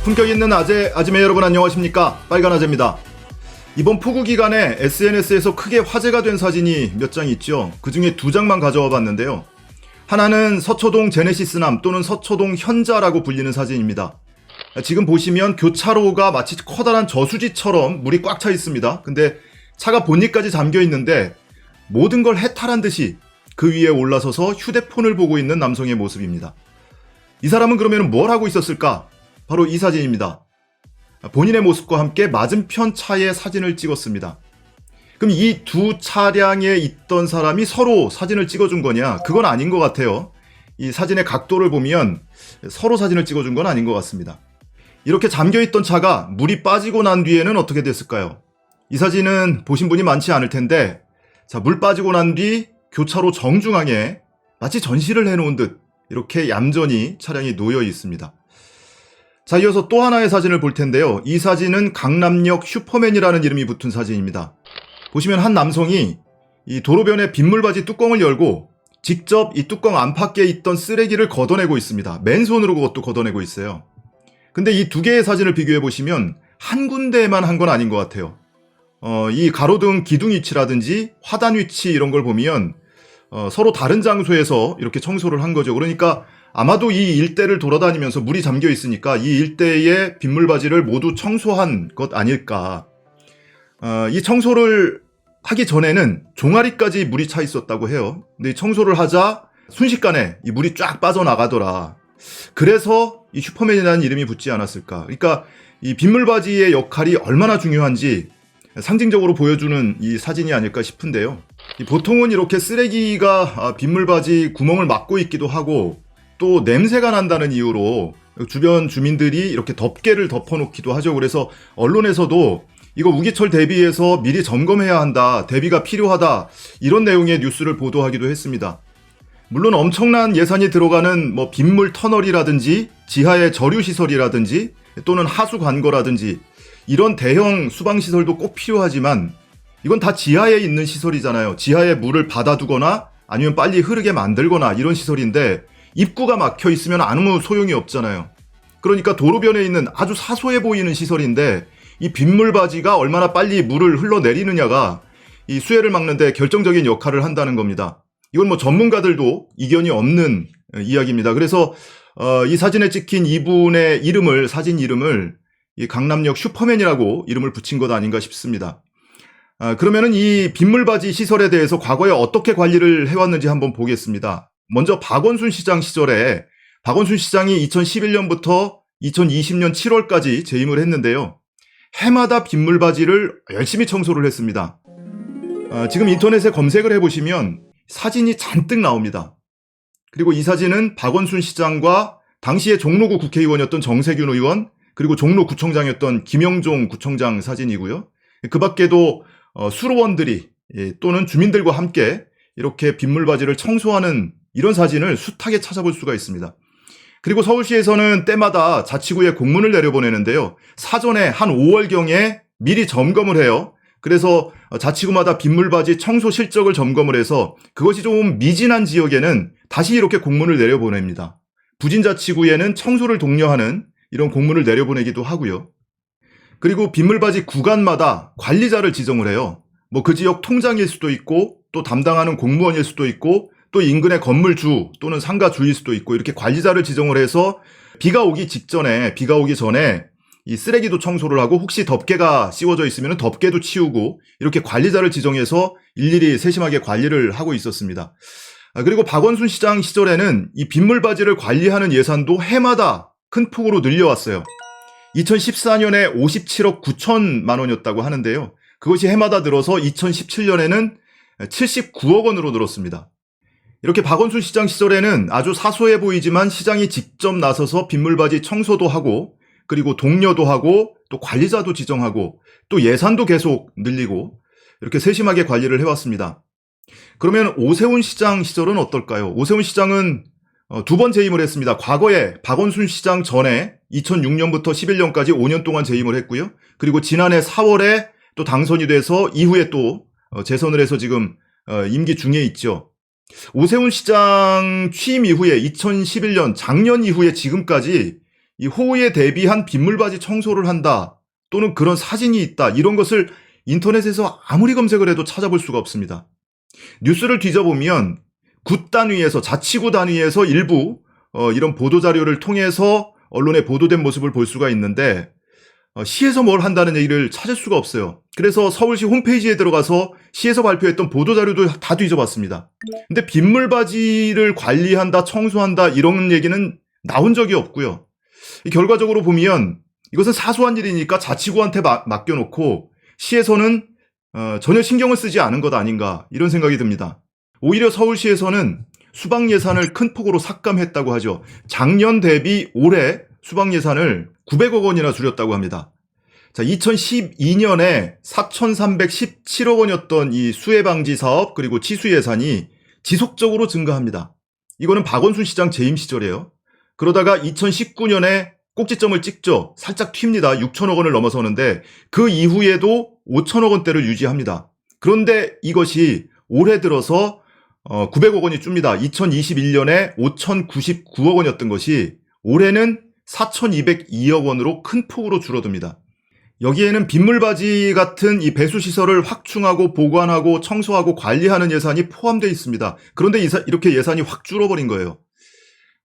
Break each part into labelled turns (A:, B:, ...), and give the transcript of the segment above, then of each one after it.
A: 품격 있는 아재매 여러분 안녕하십니까? 빨간 아재입니다. 이번 폭우 기간에 SNS에서 크게 화제가 된 사진이 몇 장 있죠. 그 중에 두 장만 가져와 봤는데요. 하나는 서초동 제네시스남 또는 서초동 현자라고 불리는 사진입니다. 지금 보시면 교차로가 마치 커다란 저수지처럼 물이 꽉 차 있습니다. 근데 차가 본닛까지 잠겨 있는데 모든 걸 해탈한 듯이 그 위에 올라서서 휴대폰을 보고 있는 남성의 모습입니다. 이 사람은 그러면 뭘 하고 있었을까? 바로 이 사진입니다. 본인의 모습과 함께 맞은편 차에 사진을 찍었습니다. 그럼 이 두 차량에 있던 사람이 서로 사진을 찍어준 거냐? 그건 아닌 것 같아요. 이 사진의 각도를 보면 서로 사진을 찍어준 건 아닌 것 같습니다. 이렇게 잠겨있던 차가 물이 빠지고 난 뒤에는 어떻게 됐을까요? 이 사진은 보신 분이 많지 않을 텐데, 자, 물 빠지고 난 뒤 교차로 정중앙에 마치 전시를 해놓은 듯 이렇게 얌전히 차량이 놓여 있습니다. 자, 이어서 또 하나의 사진을 볼 텐데요. 이 사진은 강남역 슈퍼맨이라는 이름이 붙은 사진입니다. 보시면 한 남성이 이 도로변의 빗물바지 뚜껑을 열고 직접 이 뚜껑 안팎에 있던 쓰레기를 걷어내고 있습니다. 맨손으로 그것도 걷어내고 있어요. 근데 이 두 개의 사진을 비교해 보시면 한 군데에만 한 건 아닌 것 같아요. 이 가로등 기둥 위치라든지 화단 위치 이런 걸 보면 서로 다른 장소에서 이렇게 청소를 한 거죠. 그러니까 아마도 이 일대를 돌아다니면서 물이 잠겨 있으니까 이 일대의 빗물바지를 모두 청소한 것 아닐까. 이 청소를 하기 전에는 종아리까지 물이 차 있었다고 해요. 근데 이 청소를 하자 순식간에 이 물이 쫙 빠져나가더라. 그래서 이 슈퍼맨이라는 이름이 붙지 않았을까. 그러니까 이 빗물바지의 역할이 얼마나 중요한지 상징적으로 보여주는 이 사진이 아닐까 싶은데요. 보통은 이렇게 쓰레기가 빗물바지 구멍을 막고 있기도 하고 또 냄새가 난다는 이유로 주변 주민들이 이렇게 덮개를 덮어놓기도 하죠. 그래서 언론에서도 이거 우기철 대비해서 미리 점검해야 한다, 대비가 필요하다, 이런 내용의 뉴스를 보도하기도 했습니다. 물론 엄청난 예산이 들어가는 뭐 빗물 터널이라든지 지하의 저류시설이라든지 또는 하수 관거라든지 이런 대형 수방시설도 꼭 필요하지만 이건 다 지하에 있는 시설이잖아요. 지하에 물을 받아두거나 아니면 빨리 흐르게 만들거나 이런 시설인데 입구가 막혀 있으면 아무 소용이 없잖아요. 그러니까 도로변에 있는 아주 사소해 보이는 시설인데 이 빗물바지가 얼마나 빨리 물을 흘러내리느냐가 이 수해를 막는 데 결정적인 역할을 한다는 겁니다. 이건 뭐 전문가들도 이견이 없는 이야기입니다. 그래서 이 사진에 찍힌 이분의 이름을, 사진 이름을 이 강남역 슈퍼맨이라고 이름을 붙인 것 아닌가 싶습니다. 그러면은 이 빗물바지 시설에 대해서 과거에 어떻게 관리를 해왔는지 한번 보겠습니다. 먼저 박원순 시장 시절에 박원순 시장이 2011년부터 2020년 7월까지 재임을 했는데요. 해마다 빗물바지를 열심히 청소를 했습니다. 지금 인터넷에 검색을 해보시면 사진이 잔뜩 나옵니다. 그리고 이 사진은 박원순 시장과 당시에 종로구 국회의원이었던 정세균 의원, 그리고 종로구청장이었던 김영종 구청장 사진이고요. 그 밖에도 수로원들이 또는 주민들과 함께 이렇게 빗물바지를 청소하는 이런 사진을 숱하게 찾아볼 수가 있습니다. 그리고 서울시에서는 때마다 자치구에 공문을 내려보내는데요. 사전에 한 5월경에 미리 점검을 해요. 그래서 자치구마다 빗물바지 청소 실적을 점검을 해서 그것이 좀 미진한 지역에는 다시 이렇게 공문을 내려보냅니다. 부진자치구에는 청소를 독려하는 이런 공문을 내려보내기도 하고요. 그리고 빗물바지 구간마다 관리자를 지정을 해요. 뭐 그 지역 통장일 수도 있고 또 담당하는 공무원일 수도 있고 또 인근의 건물주 또는 상가 주일 수도 있고 이렇게 관리자를 지정을 해서 비가 오기 전에 이 쓰레기도 청소를 하고 혹시 덮개가 씌워져 있으면 덮개도 치우고 이렇게 관리자를 지정해서 일일이 세심하게 관리를 하고 있었습니다. 그리고 박원순 시장 시절에는 이 빗물바지를 관리하는 예산도 해마다 큰 폭으로 늘려왔어요. 2014년에 57억 9천만 원이었다고 하는데요. 그것이 해마다 늘어서 2017년에는 79억 원으로 늘었습니다. 이렇게 박원순 시장 시절에는 아주 사소해 보이지만 시장이 직접 나서서 빗물바지 청소도 하고 그리고 독려도 하고 또 관리자도 지정하고 또 예산도 계속 늘리고 이렇게 세심하게 관리를 해왔습니다. 그러면 오세훈 시장 시절은 어떨까요? 오세훈 시장은 두 번 재임을 했습니다. 과거에 박원순 시장 전에 2006년부터 11년까지 5년 동안 재임을 했고요. 그리고 지난해 4월에 또 당선이 돼서 이후에 또 재선을 해서 지금 임기 중에 있죠. 오세훈 시장 취임 이후에 2011년 작년 이후에 지금까지 이 호우에 대비한 빗물바지 청소를 한다 또는 그런 사진이 있다 이런 것을 인터넷에서 아무리 검색을 해도 찾아볼 수가 없습니다. 뉴스를 뒤져보면 구 단위에서 자치구 단위에서 일부 이런 보도자료를 통해서 언론에 보도된 모습을 볼 수가 있는데 시에서 뭘 한다는 얘기를 찾을 수가 없어요. 그래서 서울시 홈페이지에 들어가서 시에서 발표했던 보도자료도 다 뒤져봤습니다. 근데 빗물바지를 관리한다, 청소한다 이런 얘기는 나온 적이 없고요. 결과적으로 보면 이것은 사소한 일이니까 자치구한테 맡겨놓고 시에서는 전혀 신경을 쓰지 않은 것 아닌가 이런 생각이 듭니다. 오히려 서울시에서는 수방 예산을 큰 폭으로 삭감했다고 하죠. 작년 대비 올해 수방 예산을 900억 원이나 줄였다고 합니다. 자, 2012년에 4,317억 원이었던 이 수해 방지 사업 그리고 치수 예산이 지속적으로 증가합니다. 이거는 박원순 시장 재임 시절이에요. 그러다가 2019년에 꼭지점을 찍죠. 살짝 튑니다. 6천억 원을 넘어서는데 그 이후에도 5천억 원대를 유지합니다. 그런데 이것이 올해 들어서 900억 원이 줍니다. 2021년에 5,099억 원이었던 것이 올해는 4,202억 원으로 큰 폭으로 줄어듭니다. 여기에는 빗물바지 같은 이 배수시설을 확충하고 보관하고 청소하고 관리하는 예산이 포함되어 있습니다. 그런데 이렇게 예산이 확 줄어버린 거예요.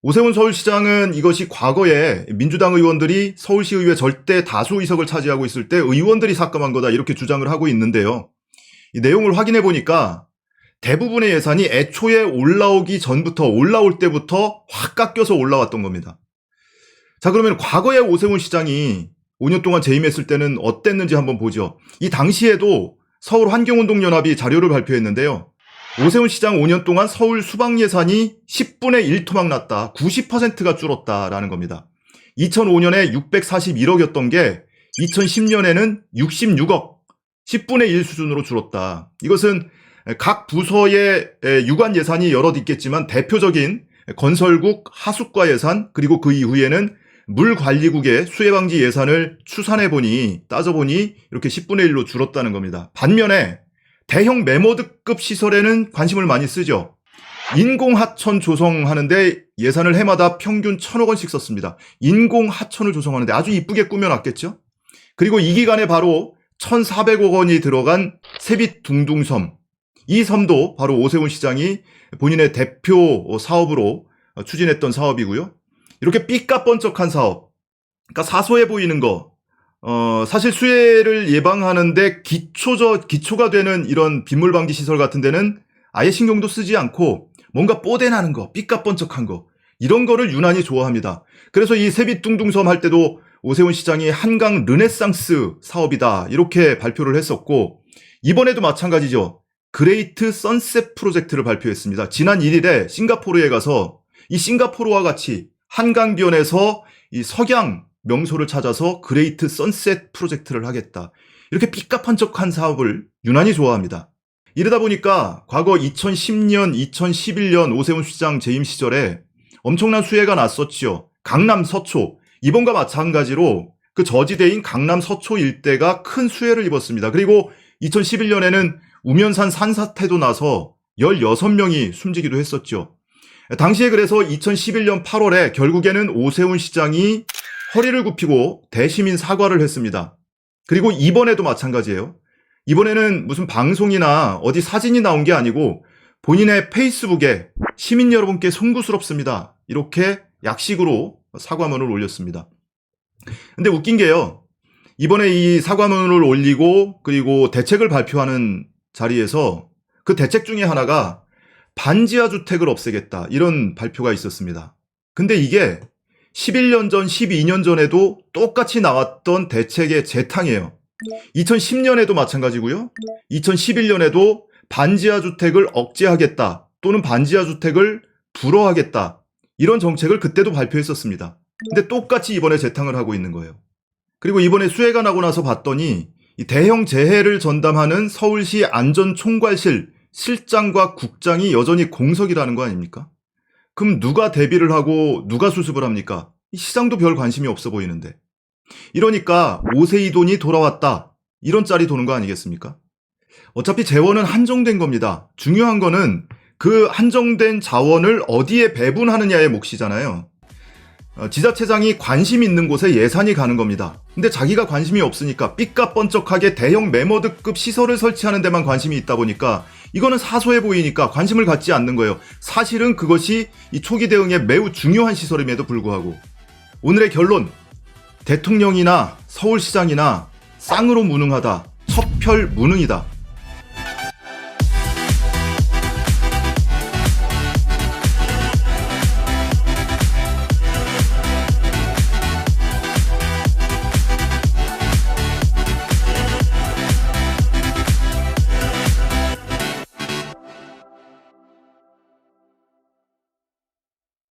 A: 오세훈 서울시장은 이것이 과거에 민주당 의원들이 서울시의회 절대 다수 의석을 차지하고 있을 때 의원들이 삭감한 거다 이렇게 주장을 하고 있는데요. 이 내용을 확인해 보니까 대부분의 예산이 애초에 올라오기 전부터 올라올 때부터 확 깎여서 올라왔던 겁니다. 자, 그러면 과거에 오세훈 시장이 5년 동안 재임했을 때는 어땠는지 한번 보죠. 이 당시에도 서울환경운동연합이 자료를 발표했는데요. 오세훈 시장 5년 동안 서울 수방 예산이 10분의 1 토막 났다. 90%가 줄었다라는 겁니다. 2005년에 641억이었던 게 2010년에는 66억, 10분의 1 수준으로 줄었다. 이것은 각 부서의 유관 예산이 여럿 있겠지만 대표적인 건설국 하수과 예산 그리고 그 이후에는 물관리국의 수해방지 예산을 추산해보니 따져보니 이렇게 10분의 1로 줄었다는 겁니다. 반면에 대형 메모드급 시설에는 관심을 많이 쓰죠. 인공하천 조성하는데 예산을 해마다 평균 1,000억 원씩 썼습니다. 인공하천을 조성하는데 아주 이쁘게 꾸며놨겠죠. 그리고 이 기간에 바로 1,400억 원이 들어간 세빛둥둥섬. 이 섬도 바로 오세훈 시장이 본인의 대표 사업으로 추진했던 사업이고요. 이렇게 삐까뻔쩍한 사업, 그러니까 사소해 보이는 거, 사실 수해를 예방하는데 기초가 되는 이런 빗물방지 시설 같은 데는 아예 신경도 쓰지 않고 뭔가 뽀대나는 거, 삐까뻔쩍한 거, 이런 거를 유난히 좋아합니다. 그래서 이 세빛둥둥섬 할 때도 오세훈 시장이 한강 르네상스 사업이다 이렇게 발표를 했었고 이번에도 마찬가지죠. 그레이트 선셋 프로젝트를 발표했습니다. 지난 1일에 싱가포르에 가서 이 싱가포르와 같이 한강변에서 이 석양 명소를 찾아서 그레이트 선셋 프로젝트를 하겠다. 이렇게 삐까뻔쩍한 사업을 유난히 좋아합니다. 이러다 보니까 과거 2010년, 2011년 오세훈 시장 재임 시절에 엄청난 수해가 났었지요. 강남 서초. 이번과 마찬가지로 그 저지대인 강남 서초 일대가 큰 수해를 입었습니다. 그리고 2011년에는 우면산 산사태도 나서 16명이 숨지기도 했었죠. 당시에 그래서 2011년 8월에 결국에는 오세훈 시장이 허리를 굽히고 대시민 사과를 했습니다. 그리고 이번에도 마찬가지예요. 이번에는 무슨 방송이나 어디 사진이 나온 게 아니고 본인의 페이스북에 시민 여러분께 송구스럽습니다. 이렇게 약식으로 사과문을 올렸습니다. 근데 웃긴 게요. 이번에 이 사과문을 올리고 그리고 대책을 발표하는 자리에서 그 대책 중에 하나가 반지하 주택을 없애겠다 이런 발표가 있었습니다. 근데 이게 11년 전, 12년 전에도 똑같이 나왔던 대책의 재탕이에요. 2010년에도 마찬가지고요. 2011년에도 반지하 주택을 억제하겠다 또는 반지하 주택을 불허하겠다 이런 정책을 그때도 발표했었습니다. 근데 똑같이 이번에 재탕을 하고 있는 거예요. 그리고 이번에 수해가 나고 나서 봤더니 이 대형 재해를 전담하는 서울시 안전총괄실 실장과 국장이 여전히 공석이라는 거 아닙니까? 그럼 누가 대비를 하고 누가 수습을 합니까? 이 시장도 별 관심이 없어 보이는데. 이러니까 오세희 돈이 돌아왔다. 이런 짤이 도는 거 아니겠습니까? 어차피 재원은 한정된 겁니다. 중요한 거는 그 한정된 자원을 어디에 배분하느냐의 몫이잖아요. 지자체장이 관심 있는 곳에 예산이 가는 겁니다. 근데 자기가 관심이 없으니까 삐까뻔쩍하게 대형 메머드급 시설을 설치하는 데만 관심이 있다 보니까 이거는 사소해 보이니까 관심을 갖지 않는 거예요. 사실은 그것이 이 초기 대응에 매우 중요한 시설임에도 불구하고. 오늘의 결론, 대통령이나 서울시장이나 쌍으로 무능하다, 첩혈무능이다.